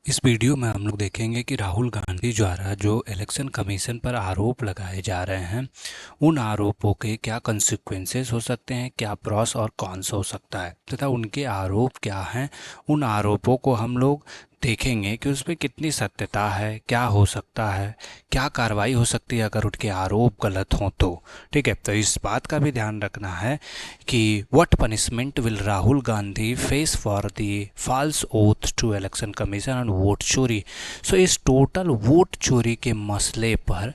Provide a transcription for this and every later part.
इस वीडियो में हम लोग देखेंगे कि राहुल गांधी द्वारा जो इलेक्शन कमीशन पर आरोप लगाए जा रहे हैं उन आरोपों के क्या कंसिक्वेंसेस हो सकते हैं, क्या प्रॉस और कॉन्स हो सकता है तथा उनके आरोप क्या हैं। उन आरोपों को हम लोग देखेंगे कि उसमें कितनी सत्यता है, क्या हो सकता है, क्या कार्रवाई हो सकती है अगर उनके आरोप गलत हों तो। ठीक है, तो इस बात का भी ध्यान रखना है कि what punishment will Rahul Gandhi face for the false oath to election commission and vote चोरी। सो इस टोटल वोट चोरी के मसले पर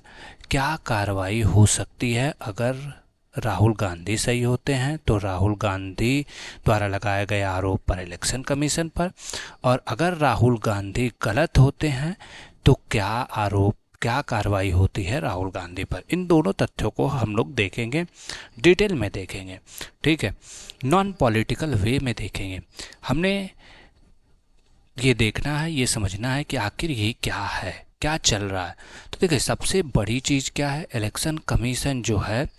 क्या कार्रवाई हो सकती है अगर राहुल गांधी सही होते हैं तो राहुल गांधी द्वारा लगाए गए आरोप पर इलेक्शन कमीशन पर, और अगर राहुल गांधी गलत होते हैं तो क्या कार्रवाई होती है राहुल गांधी पर। इन दोनों तथ्यों को हम लोग देखेंगे, डिटेल में देखेंगे। ठीक है, नॉन पॉलिटिकल वे में देखेंगे। हमने ये देखना है, ये समझना है कि आखिर ये क्या है, क्या चल रहा है। तो देखिए, सबसे बड़ी चीज़ क्या है, इलेक्शन कमीशन जो है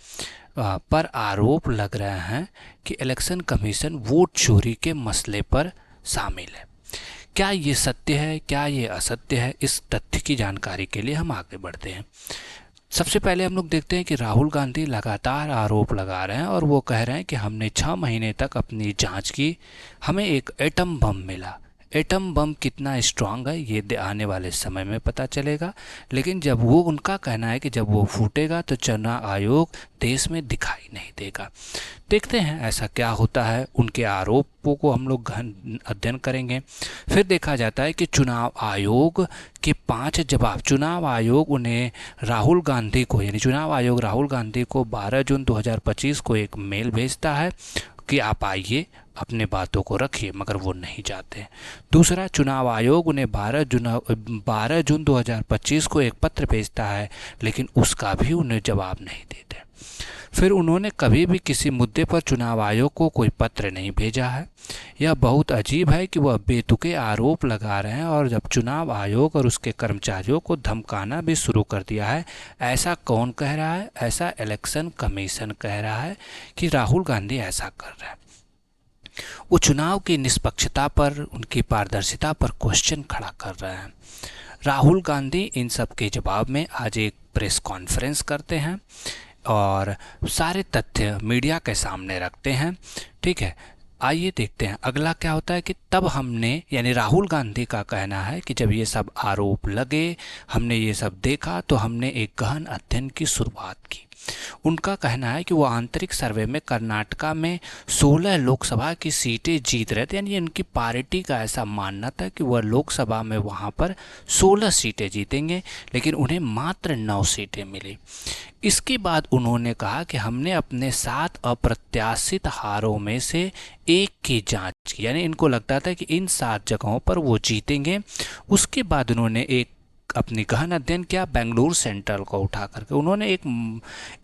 पर आरोप लग रहे हैं कि इलेक्शन कमीशन वोट चोरी के मसले पर शामिल है। क्या ये सत्य है, क्या ये असत्य है, इस तथ्य की जानकारी के लिए हम आगे बढ़ते हैं। सबसे पहले हम लोग देखते हैं कि राहुल गांधी लगातार आरोप लगा रहे हैं और वो कह रहे हैं कि हमने 6 महीने तक अपनी जांच की, हमें एक एटम बम मिला। एटम बम कितना स्ट्रांग है ये आने वाले समय में पता चलेगा, लेकिन जब वो, उनका कहना है कि जब वो फूटेगा तो चुनाव आयोग देश में दिखाई नहीं देगा। देखते हैं ऐसा क्या होता है। उनके आरोपों को हम लोग गहन अध्ययन करेंगे। फिर देखा जाता है कि चुनाव आयोग के 5 जवाब, चुनाव आयोग उन्हें राहुल गांधी को, यानी चुनाव आयोग राहुल गांधी को 12 जून 2025 को एक मेल भेजता है कि आप आइए, अपने बातों को रखिए, मगर वो नहीं जाते। दूसरा, चुनाव आयोग उन्हें 12 जून 2025 को एक पत्र भेजता है, लेकिन उसका भी उन्हें जवाब नहीं देते। फिर उन्होंने कभी भी किसी मुद्दे पर चुनाव आयोग को कोई पत्र नहीं भेजा है। यह बहुत अजीब है कि वह बेतुके आरोप लगा रहे हैं और जब चुनाव आयोग और उसके कर्मचारियों को धमकाना भी शुरू कर दिया है। ऐसा कौन कह रहा है? ऐसा इलेक्शन कमीशन कह रहा है कि राहुल गांधी ऐसा कर रहे हैं। वो चुनाव की निष्पक्षता पर, उनकी पारदर्शिता पर क्वेश्चन खड़ा कर रहे हैं। राहुल गांधी इन सब के जवाब में आज एक प्रेस कॉन्फ्रेंस करते हैं और सारे तथ्य मीडिया के सामने रखते हैं। ठीक है, आइए देखते हैं अगला क्या होता है कि तब हमने, यानी राहुल गांधी का कहना है कि जब ये सब आरोप लगे, हमने ये सब देखा तो हमने एक गहन अध्ययन की शुरुआत की। उनका कहना है कि वो आंतरिक सर्वे में कर्नाटका में 16 लोकसभा की सीटें जीत रहे थे, यानी उनकी पार्टी का ऐसा मानना था कि वह लोकसभा में वहाँ पर 16 सीटें जीतेंगे, लेकिन उन्हें मात्र 9 सीटें मिली। इसके बाद उन्होंने कहा कि हमने अपने 7 अप्रत्याशित हारों में से एक की जांच की, यानी इनको लगता था कि इन 7 जगहों पर वो जीतेंगे। उसके बाद उन्होंने एक अपनी गहन अध्ययन किया, बेंगलुरु सेंट्रल को उठा करके उन्होंने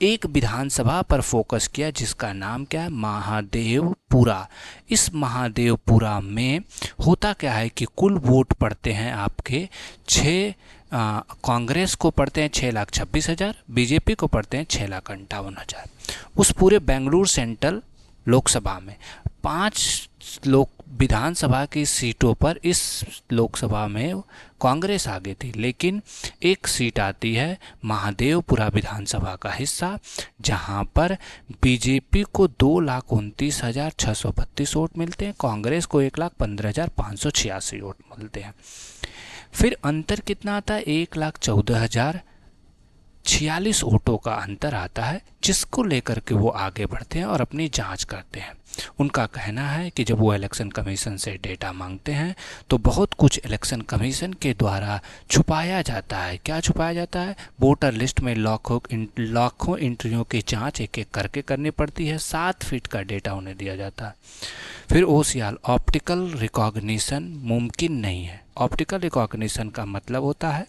एक विधानसभा पर फोकस किया जिसका नाम क्या है, महादेवपुरा। इस महादेवपुरा में होता क्या है कि कुल वोट पड़ते हैं आपके 6, कांग्रेस को पड़ते हैं 6,26,000, बीजेपी को पड़ते हैं 6,58,000। उस पूरे बेंगलुरु सेंट्रल लोकसभा में 5 लोक विधानसभा की सीटों पर इस लोकसभा में कांग्रेस आगे थी, लेकिन एक सीट आती है महादेवपुरा विधानसभा का हिस्सा, जहां पर बीजेपी को 2,29,632 वोट मिलते हैं, कांग्रेस को 1,15,586 वोट मिलते हैं। फिर अंतर कितना आता है, 1,14,046 वोटों का अंतर आता है, जिसको लेकर के वो आगे बढ़ते हैं और अपनी जांच करते हैं। उनका कहना है कि जब वो इलेक्शन कमीशन से डेटा मांगते हैं तो बहुत कुछ इलेक्शन कमीशन के द्वारा छुपाया जाता है। क्या छुपाया जाता है? वोटर लिस्ट में लाखों एंट्रियों की जांच एक एक करके करनी पड़ती है। 7 फीट का डेटा उन्हें दिया जाता है। फिर ओसीआर, ऑप्टिकल रिकॉग्निशन मुमकिन नहीं है। ऑप्टिकल रिकॉग्निशन का मतलब होता है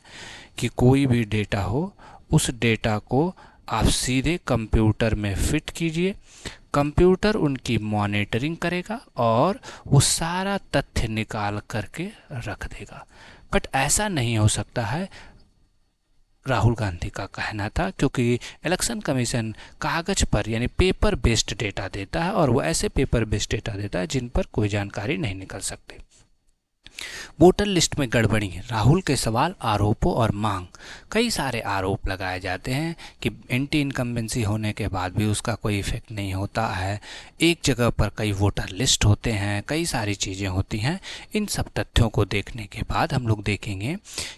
कि कोई भी डेटा हो, उस डेटा को आप सीधे कंप्यूटर में फिट कीजिए, कंप्यूटर उनकी मॉनिटरिंग करेगा और वो सारा तथ्य निकाल करके रख देगा। बट ऐसा नहीं हो सकता है, राहुल गांधी का कहना था, क्योंकि इलेक्शन कमीशन कागज पर, यानी पेपर बेस्ड डेटा देता है और वो ऐसे पेपर बेस्ड डेटा देता है जिन पर कोई जानकारी नहीं निकल सकती। वोटर लिस्ट में गड़बड़ी, राहुल के सवाल, आरोपों और मांग। कई सारे आरोप लगाए जाते हैं कि एंटी इनकम्बेंसी होने के बाद भी उसका कोई इफेक्ट नहीं होता है, एक जगह पर कई वोटर लिस्ट होते हैं, कई सारी चीज़ें होती हैं। इन सब तथ्यों को देखने के बाद हम लोग देखेंगे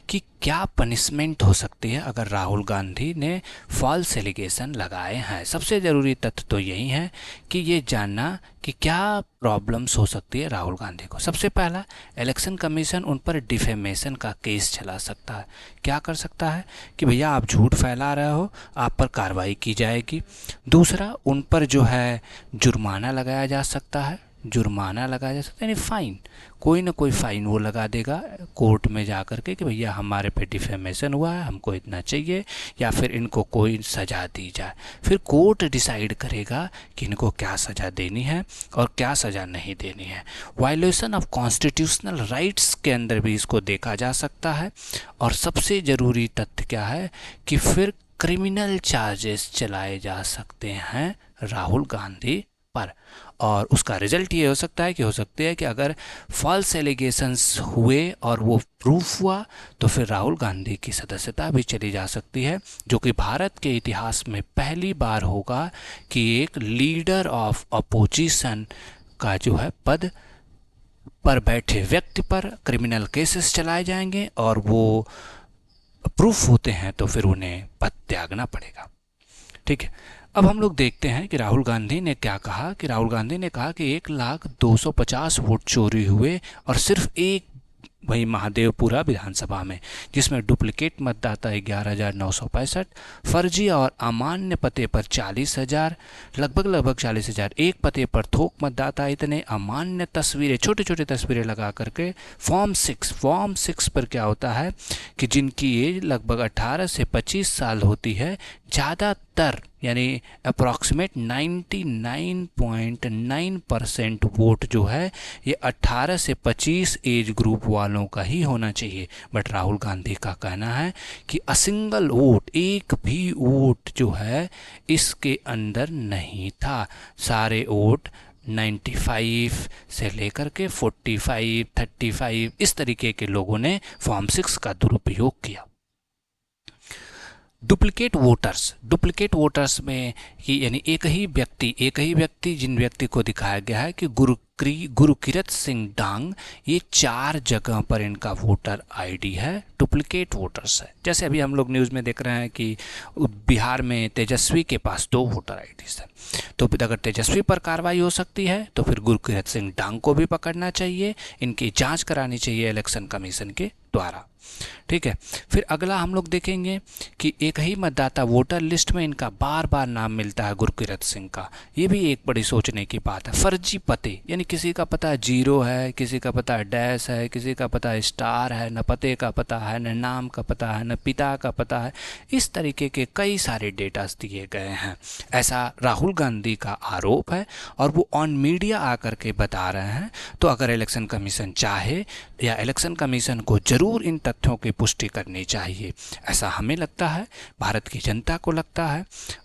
कि क्या पनिशमेंट हो सकती है अगर राहुल गांधी ने फॉल्स एलिगेशन लगाए हैं। सबसे ज़रूरी तथ्य तो यही है कि ये जानना कि क्या प्रॉब्लम्स हो सकती है राहुल गांधी को। सबसे पहला, इलेक्शन कमीशन उन पर डिफेमेशन का केस चला सकता है। क्या कर सकता है कि भैया आप झूठ फैला रहे हो, आप पर कार्रवाई की जाएगी। दूसरा, उन पर जो है जुर्माना लगाया जा सकता है, जुर्माना लगाया जा सकता है यानी फाइन, कोई ना कोई फाइन वो लगा देगा कोर्ट में जा कर के कि भैया हमारे पे डिफेमेशन हुआ है, हमको इतना चाहिए, या फिर इनको कोई सज़ा दी जाए। फिर कोर्ट डिसाइड करेगा कि इनको क्या सज़ा देनी है और क्या सज़ा नहीं देनी है। वायलेशन ऑफ कॉन्स्टिट्यूशनल राइट्स के अंदर भी इसको देखा जा सकता है। और सबसे ज़रूरी तथ्य क्या है कि फिर क्रिमिनल चार्जेस चलाए जा सकते हैं राहुल गांधी पर। और उसका रिजल्ट ये हो सकता है कि अगर फॉल्स एलिगेशंस हुए और वो प्रूफ हुआ तो फिर राहुल गांधी की सदस्यता भी चली जा सकती है, जो कि भारत के इतिहास में पहली बार होगा कि एक लीडर ऑफ अपोजिशन का जो है पद पर बैठे व्यक्ति पर क्रिमिनल केसेस चलाए जाएंगे और वो प्रूफ होते हैं तो फिर उन्हें पद त्यागना पड़ेगा। ठीक है, अब हम लोग देखते हैं कि राहुल गांधी ने क्या कहा। कि राहुल गांधी ने कहा कि 1,250 वोट चोरी हुए और सिर्फ एक वही महादेवपुरा विधानसभा में, जिसमें डुप्लीकेट मतदाता 11,965, फर्जी और अमान्य पते पर 40,000, लगभग 40,000, एक पते पर थोक मतदाता इतने, अमान्य तस्वीरें, छोटे छोटे तस्वीरें लगा करके। फॉर्म 6 पर क्या होता है कि जिनकी एज लगभग 18 से 25 साल होती है, ज़्यादातर यानी अप्रॉक्सीमेट 99.9% वोट जो है ये 18 से 25 एज ग्रुप वालों का ही होना चाहिए। बट राहुल गांधी का कहना है कि अ सिंगल वोट, एक भी वोट जो है इसके अंदर नहीं था। सारे वोट 95 से लेकर के 45, 35 इस तरीके के लोगों ने फॉर्म 6 का दुरुपयोग किया। डुप्लीकेट वोटर्स में कि यानी एक ही व्यक्ति जिन व्यक्ति को दिखाया गया है कि गुरुकिरत सिंह डांग, ये 4 जगह पर इनका वोटर आईडी है, डुप्लीकेट वोटर्स है। जैसे अभी हम लोग न्यूज़ में देख रहे हैं कि बिहार में तेजस्वी के पास 2 वोटर आईडीज है, तो अगर तेजस्वी पर कार्रवाई हो सकती है तो फिर गुरुकिरत सिंह डांग को भी पकड़ना चाहिए, इनकी जांच करानी चाहिए इलेक्शन कमीशन के द्वारा। ठीक है, फिर अगला हम लोग देखेंगे कि एक ही मतदाता वोटर लिस्ट में इनका बार बार नाम मिलता है गुरकीरत सिंह का। ये भी एक बड़ी सोचने की बात है। फर्जी पते, यानी किसी का पता 0 है, किसी का पता डैश है, किसी का पता स्टार है, न पते का पता है, न नाम का पता है, न पिता का पता है। इस तरीके के कई सारे डेटास दिए गए हैं, ऐसा राहुल गांधी का आरोप है और वो ऑन मीडिया आकर के बता रहे हैं। तो अगर इलेक्शन कमीशन चाहे या इलेक्शन कमीशन को जरूर इन तथ्यों की पुष्टि करनी चाहिए, ऐसा हमें लगता है, भारत की जनता को लगता है।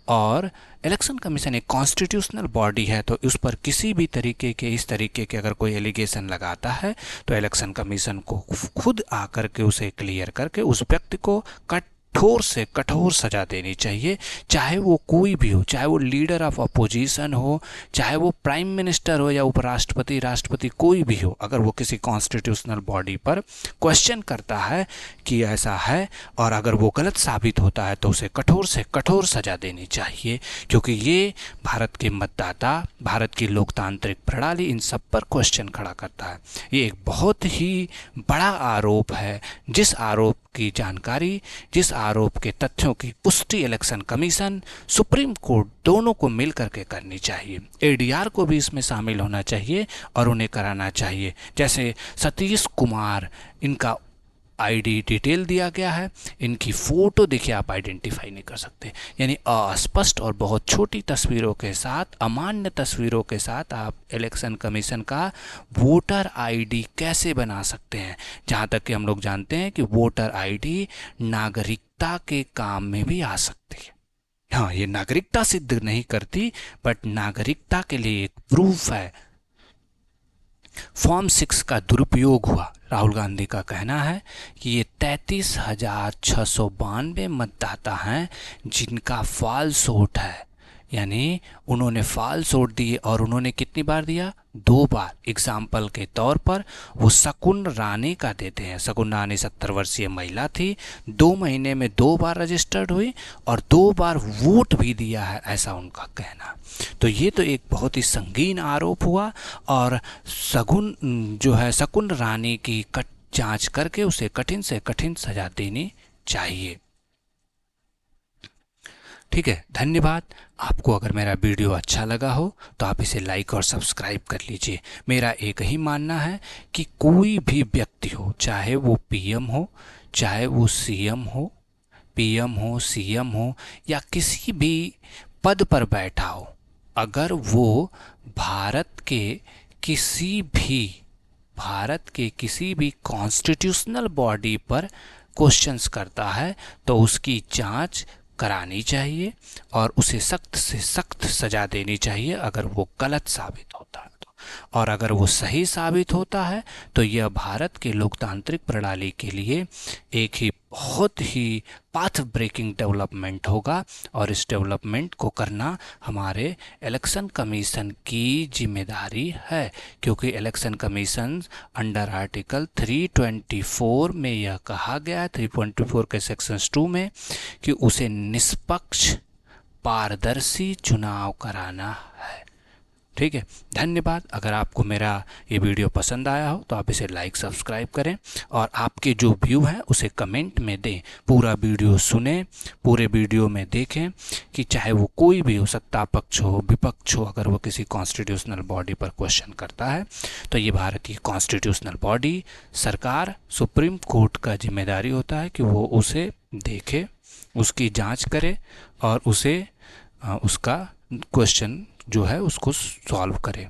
और इलेक्शन कमीशन एक कॉन्स्टिट्यूशनल बॉडी है, तो उस पर किसी भी तरीके के इस तरीके के अगर कोई एलिगेशन लगाता है तो इलेक्शन कमीशन को खुद आकर के उसे क्लियर करके उस व्यक्ति को कठोर से कठोर सजा देनी चाहिए, चाहे वो कोई भी हो, चाहे वो लीडर ऑफ अपोजिशन हो, चाहे वो प्राइम मिनिस्टर हो या उपराष्ट्रपति, राष्ट्रपति, कोई भी हो। अगर वो किसी कॉन्स्टिट्यूशनल बॉडी पर क्वेश्चन करता है कि ऐसा है और अगर वो गलत साबित होता है तो उसे कठोर से कठोर सजा देनी चाहिए, क्योंकि ये भारत के मतदाता, भारत की लोकतांत्रिक प्रणाली, इन सब पर क्वेश्चन खड़ा करता है। ये एक बहुत ही बड़ा आरोप है, जिस आरोप की जानकारी, जिस आरोप के तथ्यों की पुष्टि इलेक्शन कमीशन, सुप्रीम कोर्ट दोनों को मिल करके करनी चाहिए। एडीआर को भी इसमें शामिल होना चाहिए और उन्हें कराना चाहिए। जैसे सतीश कुमार, इनका आईडी डिटेल दिया गया है, इनकी फ़ोटो देखिए आप आइडेंटिफाई नहीं कर सकते, यानी अस्पष्ट और बहुत छोटी तस्वीरों के साथ, अमान्य तस्वीरों के साथ आप इलेक्शन कमीशन का वोटर आईडी कैसे बना सकते हैं। जहाँ तक कि हम लोग जानते हैं कि वोटर आईडी नागरिकता के काम में भी आ सकती है। हाँ, ये नागरिकता सिद्ध नहीं करती, बट नागरिकता के लिए एक प्रूफ है। फॉर्म 6 का दुरुपयोग हुआ। राहुल गांधी का कहना है कि ये 33,692 मतदाता हैं जिनका फॉल्स वोट है, यानी उन्होंने फॉल्स वोट दिए। और उन्होंने कितनी बार दिया? 2 बार। एग्जाम्पल के तौर पर वो शकुन रानी का देते हैं। शकुन रानी 70 वर्षीय महिला थी, 2 महीने में 2 बार रजिस्टर्ड हुई और 2 बार वोट भी दिया है, ऐसा उनका कहना। तो ये तो एक बहुत ही संगीन आरोप हुआ और शकुन रानी की जांच करके उसे कठिन से कठिन सजा देनी चाहिए। ठीक है, धन्यवाद। आपको अगर मेरा वीडियो अच्छा लगा हो तो आप इसे लाइक और सब्सक्राइब कर लीजिए। मेरा एक ही मानना है कि कोई भी व्यक्ति हो, चाहे वो पीएम हो, चाहे वो सीएम हो, पीएम हो, सीएम हो या किसी भी पद पर बैठा हो, अगर वो किसी भी भारत के किसी भी कॉन्स्टिट्यूशनल बॉडी पर क्वेश्चंस करता है तो उसकी जांच करानी चाहिए और उसे सख्त से सख्त सजा देनी चाहिए अगर वो गलत साबित होता है तो। और अगर वो सही साबित होता है तो यह भारत के लोकतांत्रिक प्रणाली के लिए एक ही बहुत ही पाथ ब्रेकिंग डेवलपमेंट होगा और इस डेवलपमेंट को करना हमारे इलेक्शन कमीशन की जिम्मेदारी है, क्योंकि इलेक्शन कमीशन अंडर आर्टिकल 324 में यह कहा गया है, 324 के सेक्शन 2 में, कि उसे निष्पक्ष पारदर्शी चुनाव कराना है। ठीक है, धन्यवाद। अगर आपको मेरा ये वीडियो पसंद आया हो तो आप इसे लाइक सब्सक्राइब करें और आपके जो व्यू हैं उसे कमेंट में दें। पूरा वीडियो सुने, पूरे वीडियो में देखें कि चाहे वो कोई भी हो, सत्ता पक्ष हो, विपक्ष हो, अगर वो किसी कॉन्स्टिट्यूशनल बॉडी पर क्वेश्चन करता है तो ये भारत की कॉन्स्टिट्यूशनल बॉडी, सरकार, सुप्रीम कोर्ट का जिम्मेदारी होता है कि वो उसे देखे, उसकी जाँच करे और उसका क्वेश्चन जो है उसको सॉल्व करें।